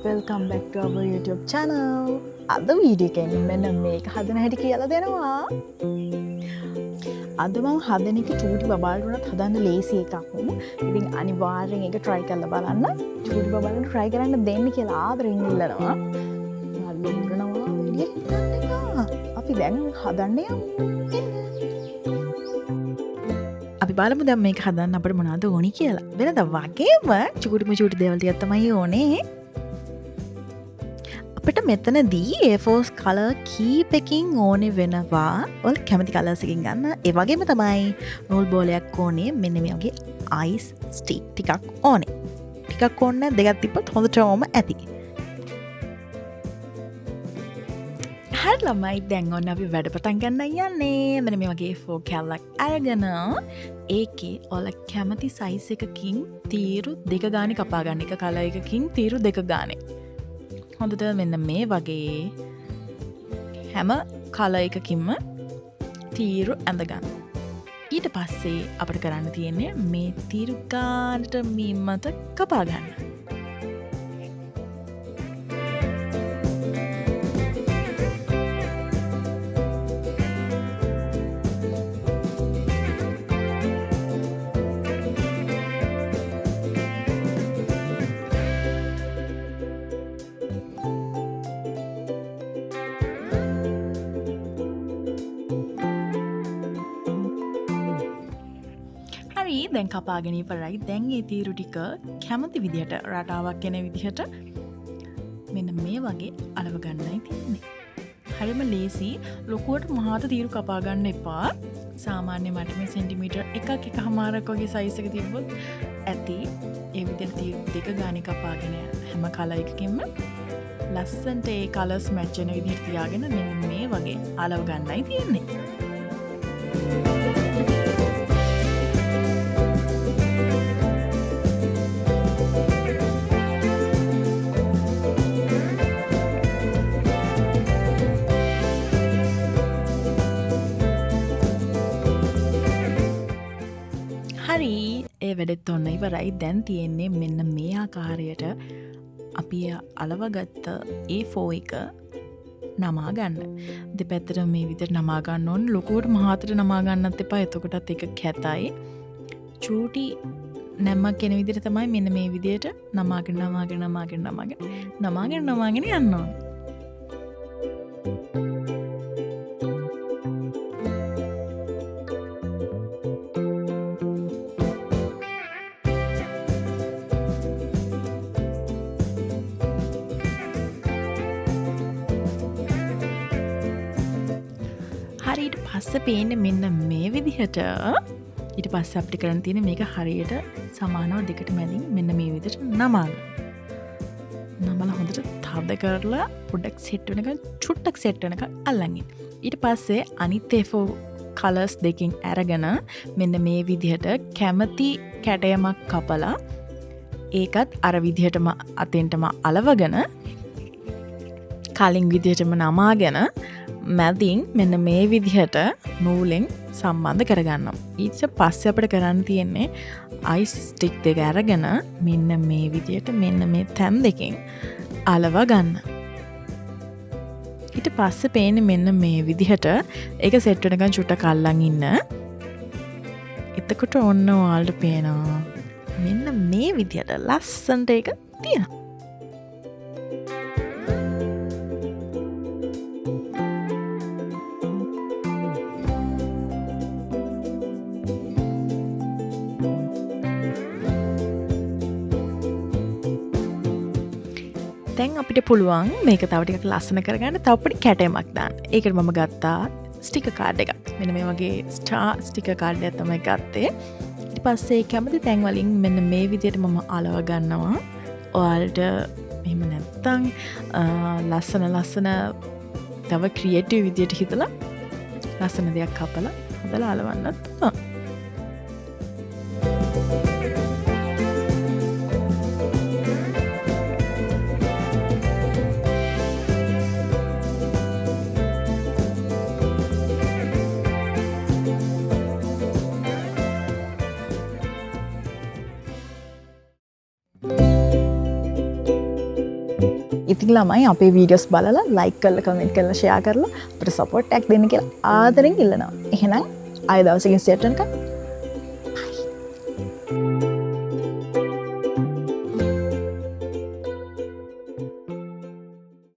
Welcome back to our YouTube channel. අද video එකෙන් මෙන්න මේක හදන හැටි කියලා දෙනවා. අද මම හදන එක චූටි බබාලට උනත් හදන්න ලේසි එකක්. ඉතින් අනිවාර්යෙන් ඒක try කරලා බලන්න. චූටි බබාලට try කරන්න දෙන්න කියලා ආදරෙන් ඉල්ලනවා. මල්ලුනවා වීඩියෝ හිතන්න එක. අපි දැන් හදන්න යමු. අපි බලමු දැන් මේක හදන්න අපිට මොනවද ඕනි කියලා. වෙනද වගේම චූටි දේවල් ටිකක් තමයි ඕනේ. අපිට මෙතනදී A4 කලර් කීපකින් ඕනේ වෙනවා. ඔයාල කැමති කලර්ස් එකකින් ගන්න. ඒ වගේම තමයි නූල් බෝලයක් ඕනේ. මෙන්න මේ වගේ අයිස් ස්ටික් ටිකක් ඕනේ. ටිකක් ඕනේ දෙකක් තිබ්බොත් හොඳටම ඇති. හරි ළමයි දැන් ඔන්න අපි වැඩ පටන් ගන්න යන්නේ. මෙන්න මේ වගේ A4 කැල්ලක් අරගෙන ඒකේ ඔයාල කැමති සයිස් එකකින් තීරු දෙක ගානේ කපා ගන්න. එක කලර් එකකින් තීරු දෙක ගානේ. හොඳට මෙන්න මේ වගේ හැම කලර් එකකින්ම තීරු ඇඳ ගන්න. ඊට පස්සේ අපිට කරන්න තියෙන්නේ මේ තීරු ගානට මීමත කපා ගන්න. දැන් කපාගෙන ඉවරයි. දැන් මේ තීරු ටික කැමති විදිහට රටාවක් එන විදිහට මෙන්න මේ වගේ අලව ගන්නයි තියෙන්නේ. හරිම ලේසි. ලොකුවට මහත තීරු කපා ගන්න එපා. සාමාන්‍ය මට මේ සෙන්ටිමීටර් එකමාරක් වගේ සයිස් එක තිබ්බොත් ඇති. ඒ විදිහට තීරු දෙක ගානේ කපාගෙන හැම කලර් එකකින්ම ලස්සන්ට ඒ කලර්ස් මැච් වෙන විදිහට තියාගෙන මෙන්න මේ වගේ අලව ගන්නයි තියෙන්නේ. ඒ වැඩෙත් ඔන්න ඉවරයි. දැන් තියෙන්නේ මෙන්න මේ ආකාරයට අපි අලවගත්ත A4 එක නමා ගන්න. දෙපැත්තට මේ විදිහට නමා ගන්න ඕන. ලොකුවට මහතට නමා ගන්නත් එපා. එතකොටත් ඒක කැතයි. චූටි නැම්මක් එන විදිහට තමයි මෙන්න මේ විදිහට නමාගෙන යන්න ඕන. හරියට පස්සේ පේන්නේ මෙන්න මේ විදිහට. ඊට පස්සේ අපිට කරන්න තියෙන්නේ මේක හරියට සමානව දෙකට මැදින් මෙන්න මේ විදිහට නමන්න. නමලා හොඳට තද කරලා පොඩ්ඩක් සෙට් වෙනකන් චුට්ටක් සෙට් වෙනකන් අල්ලන් ඉන්න. ඊට පස්සේ අනිත් A4 කලර්ස් දෙකෙන් අරගෙන මෙන්න මේ විදිහට කැමති කැටයමක් කපලා ඒකත් අර විදිහටම අතෙන්ටම අලවගෙන කලින් විදිහටම නමාගෙන මැදින් මෙන්න මේ විදිහට නූලෙන් සම්බන්ධ කරගන්නවා. ඊට පස්සේ අපිට කරන්න තියෙන්නේ අයිස් ස්ටික් දෙක අරගෙන මෙන්න මේ විදිහට මෙන්න මේ තැන් දෙකෙන් අලව ගන්න. ඊට පස්සේ පේන්නේ මෙන්න මේ විදිහට ඒක සෙට් වෙනකන් චුට්ටක් අල්ලන් ඉන්න. එතකොට ඔන්න ඔයාලට පේනවා මෙන්න මේ විදිහට ලස්සනට ඒක තියෙනවා. දැන් අපිට පුළුවන් මේක තව ටිකක් ලස්සන කරගන්න තව පොඩි කැටයමක් දාන්න. ඒකට මම ගත්තා ස්ටිකර් කාඩ් එකක්. මෙන්න මේ වගේ ස්ටාර් ස්ටිකර් කාඩ් එකක් තමයි ගත්තේ. ඊට පස්සේ කැමති තැන් වලින් මෙන්න මේ විදිහට මම අලව ගන්නවා. ඔයාලට එහෙම නැත්තම් ලස්සන තව ක්‍රියේටිව් විදිහට හිතලා ලස්සන දෙයක් කපලා හදලා අලවන්නත් පුළුවන්. ඉතින් ළමයි අපේ වීඩියෝස් බලලා ලයික් කරලා කමෙන්ට් කරලා ෂෙයා කරලා අපිට සපෝට් එකක් දෙන්න කියලා ආදරෙන් ඉල්ලනවා. එහෙනම් ආයෙ දවසකින් සෙට් වෙනකම්